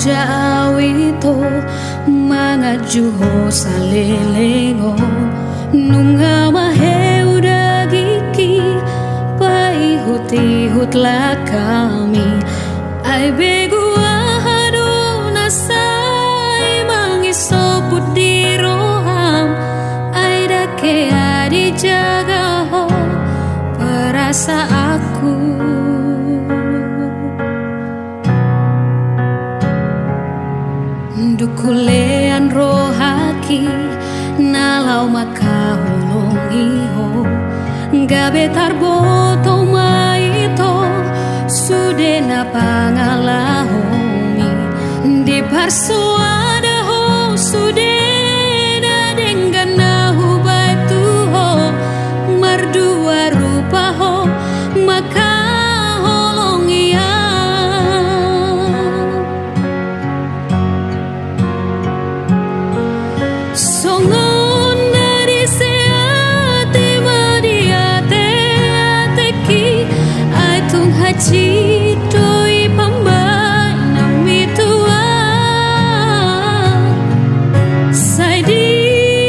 jawito mga juho sa lelengo nunga maheu dagiki paihut-ihut la kami ay beguahado na say mangisoput di roham ay dake adi jaga ho perasa aku dukulean rohaki nalau makahulong iho gabe tarboto maito sude na pangalahomi di parsuada ho sude na dengan nahu batu ho mardua rupa ho maka Citoi pambai nami tua sai di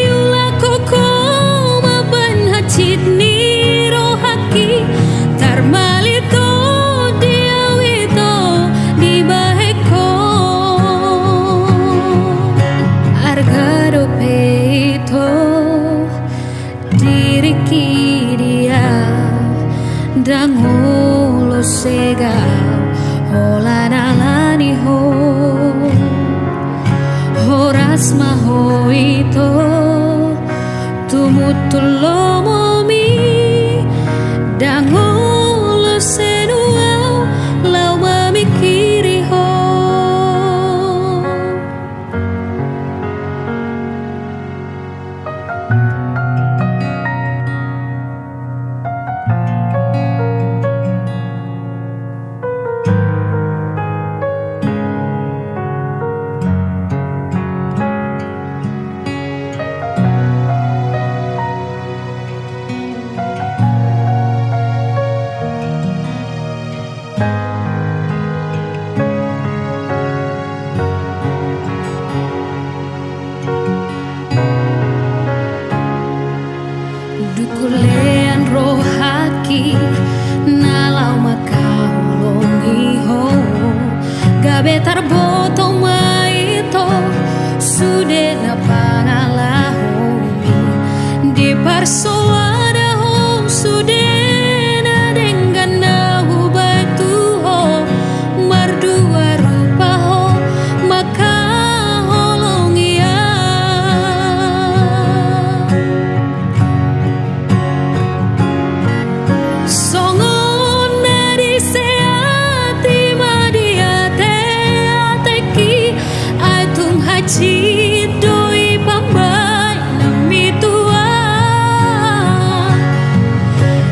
ula koko maban hacit ni rohaki tarmalito diawito di baheko argado peito diriki dia dango sega hola nalani ho horas maho ito tumutulomo mi dangolo senuau lau mamikiri ho dukulean rohaki nalau makahulong iho gabe tarboto maito sude na pangalahomi di parsoada ho sude na dengan nahu batu ho mardua rupa ho maka holong ia Citoi pambai nami tua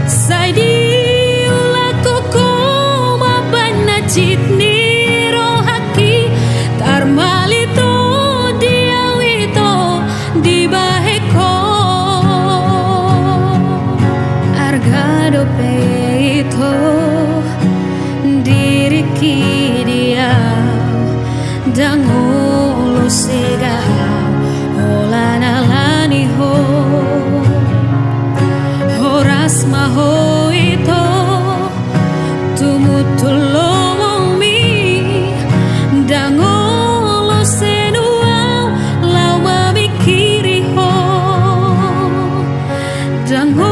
sai di ula koko mabana citni rohaki tarmalito diawito di baheko argado peito diriki dia dango sega hola nalani ho horas maho ito tumutulomo mi dangolo senuau lau mamikiri ho dango